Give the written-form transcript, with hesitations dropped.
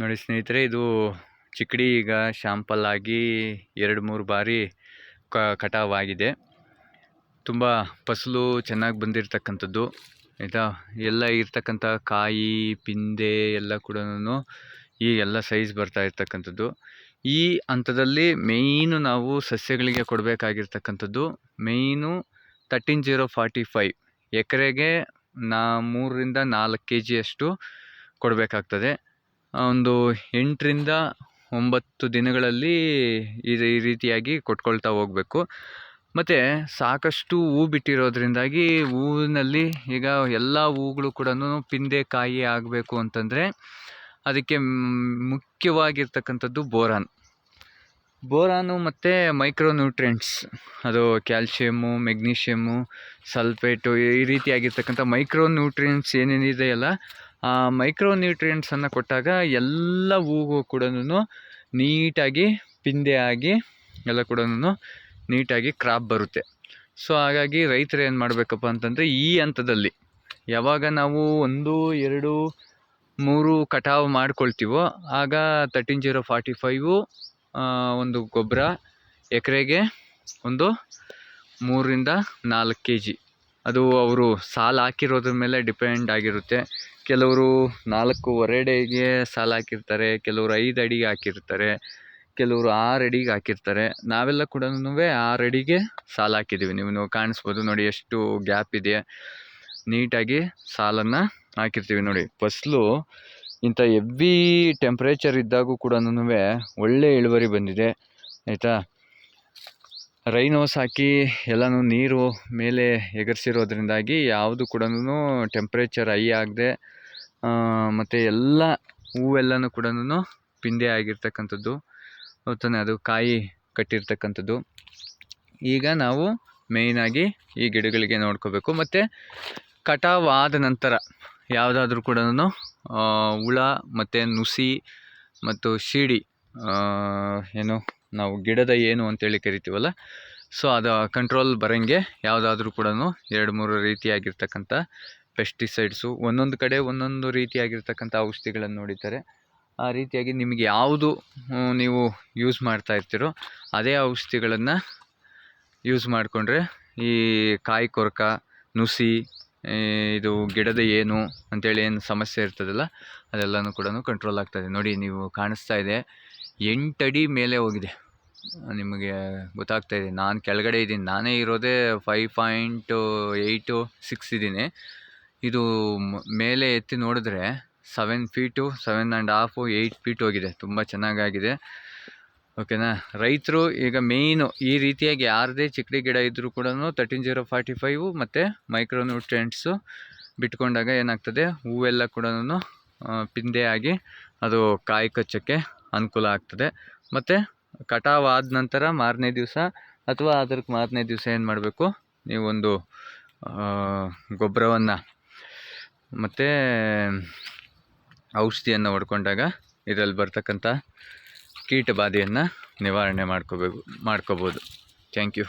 ನೋಡಿ ಸ್ನೇಹಿತರೆ, ಇದು ಚಿಕ್ಕಡಿ ಈಗ ಶಾಂಪಲ್ ಆಗಿ 2-3 ಬಾರಿ ಕಟಾವಾಗಿದೆ. ತುಂಬ ಫಸಲು ಚೆನ್ನಾಗಿ ಬಂದಿರತಕ್ಕಂಥದ್ದು ಆಯಿತಾ. ಎಲ್ಲ ಇರ್ತಕ್ಕಂಥ ಕಾಯಿ ಪಿಂದೆ ಎಲ್ಲ ಕೂಡ ಈ ಎಲ್ಲ ಸೈಜ್ ಬರ್ತಾ ಇರ್ತಕ್ಕಂಥದ್ದು. ಈ ಹಂತದಲ್ಲಿ ಮೇಯ್ನು ನಾವು ಸಸ್ಯಗಳಿಗೆ ಕೊಡಬೇಕಾಗಿರ್ತಕ್ಕಂಥದ್ದು ಮೇಯ್ನು 13-0-45 ಎಕರೆಗೆ 3ರಿಂದ 4 kg ಅಷ್ಟು ಕೊಡಬೇಕಾಗ್ತದೆ. ಒಂದು 8ರಿಂದ 9 ದಿನಗಳಲ್ಲಿ ಈ ರೀತಿಯಾಗಿ ಕೊಟ್ಕೊಳ್ತಾ ಹೋಗಬೇಕು. ಮತ್ತು ಸಾಕಷ್ಟು ಹೂ ಬಿಟ್ಟಿರೋದ್ರಿಂದಾಗಿ ಹೂವಿನಲ್ಲಿ ಈಗ ಎಲ್ಲ ಹೂಗಳು ಕೂಡ ಪಿಂದೆ ಕಾಯಿ ಆಗಬೇಕು ಅಂತಂದರೆ ಅದಕ್ಕೆ ಮುಖ್ಯವಾಗಿರ್ತಕ್ಕಂಥದ್ದು ಬೋರಾನು ಮತ್ತು ಮೈಕ್ರೋನ್ಯೂಟ್ರಿಯೆಂಟ್ಸ್, ಅದು ಕ್ಯಾಲ್ಶಿಯಮ್ಮು, ಮೆಗ್ನೀಷಿಯಮ್ಮು, ಸಲ್ಫೇಟು, ಈ ರೀತಿಯಾಗಿರ್ತಕ್ಕಂಥ ಮೈಕ್ರೋನ್ಯೂಟ್ರಿಯೆಂಟ್ಸ್ ಏನೇನಿದೆಯಲ್ಲ, ಆ ಮೈಕ್ರೋನ್ಯೂಟ್ರಿಯೆಂಟ್ಸನ್ನು ಕೊಟ್ಟಾಗ ಎಲ್ಲ ಹೂವು ಕೂಡ ನೀಟಾಗಿ ಪಿಂದೆ ಆಗಿ ಎಲ್ಲ ಕೂಡ ನೀಟಾಗಿ ಕ್ರಾಪ್ ಬರುತ್ತೆ. ಸೊ ಹಾಗಾಗಿ ರೈತರು ಏನು ಮಾಡಬೇಕಪ್ಪ ಅಂತಂದರೆ ಈ ಹಂತದಲ್ಲಿ ಯಾವಾಗ ನಾವು 1, 2, 3 ಕಟಾವು ಮಾಡ್ಕೊಳ್ತೀವೋ ಆಗ 13-0-45 ಒಂದು ಗೊಬ್ಬರ ಎಕರೆಗೆ ಒಂದು 3ರಿಂದ 4 kg. ಅದು ಅವರು ಸಾಲು ಹಾಕಿರೋದ್ರ ಮೇಲೆ ಡಿಪೆಂಡ್ ಆಗಿರುತ್ತೆ. ಕೆಲವರು 4.5 ಅಡಿಗೆ ಸಾಲು ಹಾಕಿರ್ತಾರೆ, ಕೆಲವರು 5 ಅಡಿಗೆ ಹಾಕಿರ್ತಾರೆ, ಕೆಲವರು 6 ಅಡಿಗೆ ಹಾಕಿರ್ತಾರೆ. ನಾವೆಲ್ಲ ಕೂಡ 6 ಅಡಿಗೆ ಸಾಲು ಹಾಕಿದ್ದೀವಿ. ನೀವು ಕಾಣಿಸ್ಬೋದು ನೋಡಿ ಎಷ್ಟು ಗ್ಯಾಪ್ ಇದೆ. ನೀಟಾಗಿ ಸಾಲನ್ನು ಹಾಕಿರ್ತೀವಿ ನೋಡಿ. ಫಸಲು ಇಂಥ ಹೆವಿ ಟೆಂಪ್ರೇಚರ್ ಇದ್ದಾಗೂ ಕೂಡ ಒಳ್ಳೆ ಇಳುವರಿ ಬಂದಿದೆ ಆಯಿತಾ. ರೈನೋಸ್ ಹಾಕಿ ಎಲ್ಲನೂ ನೀರು ಮೇಲೆ ಎಗರಿಸಿರೋದ್ರಿಂದಾಗಿ ಯಾವುದು ಕೂಡ ಟೆಂಪ್ರೇಚರ್ ಹೈ ಆಗದೆ ಮತ್ತು ಎಲ್ಲ ಹೂವೆಲ್ಲನೂ ಕೂಡ ಪಿಂದೆ ಆಗಿರ್ತಕ್ಕಂಥದ್ದು ತಾನೆ, ಅದು ಕಾಯಿ ಕಟ್ಟಿರ್ತಕ್ಕಂಥದ್ದು. ಈಗ ನಾವು ಮೇಯ್ನಾಗಿ ಈ ಗಿಡಗಳಿಗೆ ನೋಡ್ಕೋಬೇಕು. ಮತ್ತು ಕಟಾವಾದ ನಂತರ ಯಾವುದಾದ್ರೂ ಕೂಡ ಹುಳ ಮತ್ತು ನುಸಿ ಮತ್ತು ಶೀಡಿ, ಏನು ನಾವು ಗಿಡದ ಏನು ಅಂತೇಳಿ ಕರಿತೀವಲ್ಲ, ಸೊ ಅದು ಕಂಟ್ರೋಲ್ ಬರೋಂಗೆ ಯಾವುದಾದ್ರೂ ಕೂಡ 2-3 ರೀತಿಯಾಗಿರ್ತಕ್ಕಂಥ ಪೆಸ್ಟಿಸೈಡ್ಸು, ಒಂದೊಂದು ಕಡೆ ಒಂದೊಂದು ರೀತಿಯಾಗಿರ್ತಕ್ಕಂಥ ಔಷಧಿಗಳನ್ನು ನೋಡಿದ್ದಾರೆ. ಆ ರೀತಿಯಾಗಿ ನಿಮಗೆ ಯಾವುದು ನೀವು ಯೂಸ್ ಮಾಡ್ತಾ ಇರ್ತೀರೋ ಅದೇ ಔಷಧಿಗಳನ್ನು ಯೂಸ್ ಮಾಡಿಕೊಂಡ್ರೆ ಈ ಕಾಯಿ ಕೊರಕ, ನುಸಿ, ಇದು ಗಿಡದ ಏನು ಅಂತೇಳಿ ಏನು ಸಮಸ್ಯೆ ಇರ್ತದಲ್ಲ ಅದೆಲ್ಲನೂ ಕೂಡ ಕಂಟ್ರೋಲ್ ಆಗ್ತಾಯಿದೆ. ನೋಡಿ, ನೀವು ಕಾಣಿಸ್ತಾ ಇದೆ 8 ಅಡಿ ಮೇಲೆ ಹೋಗಿದೆ. ನಿಮಗೆ ಗೊತ್ತಾಗ್ತಾಯಿದೆ. ನಾನು ಕೆಳಗಡೆ ಇದ್ದೀನಿ, ನಾನೇ ಇರೋದೇ 5.8, 6 ಇದ್ದೀನಿ. ಇದು ಮೇಲೆ ಎತ್ತಿ ನೋಡಿದ್ರೆ 7 ಫೀಟು, 7.5, 8 ಫೀಟ್ ಹೋಗಿದೆ. ತುಂಬ ಚೆನ್ನಾಗಾಗಿದೆ ಓಕೆನಾ. ರೈತರು ಈಗ ಮೇಯ್ನು ಈ ರೀತಿಯಾಗಿ ಯಾರದೇ ಚಿಕ್ಕಡಿ ಗಿಡ ಇದ್ದರೂ ಕೂಡ 13-0-45 ಮತ್ತು ಮೈಕ್ರೋನ್ಯೂಟ್ರಿಯೆಂಟ್ಸು ಬಿಟ್ಕೊಂಡಾಗ ಏನಾಗ್ತದೆ, ಹೂವೆಲ್ಲ ಕೂಡ ಪಿಂದೆ ಆಗಿ ಅದು ಕಾಯಿ ಕಚ್ಚೋಕ್ಕೆ ಅನುಕೂಲ ಆಗ್ತದೆ. ಮತ್ತು ಕಟಾವಾದ ನಂತರ ಮಾರನೇ ದಿವಸ ಅಥವಾ ಅದಕ್ಕೆ ಮಾರನೇ ದಿವಸ ಏನು ಮಾಡಬೇಕು, ನೀವೊಂದು ಗೊಬ್ಬರವನ್ನು ಮತ್ತು ಔಷಧಿಯನ್ನು ಹೊಡ್ಕೊಂಡಾಗ ಇದರಲ್ಲಿ ಬರ್ತಕ್ಕಂಥ ಕೀಟ ಬಾಧೆಯನ್ನು ನಿವಾರಣೆ ಮಾಡ್ಕೋಬೋದು. Thank you.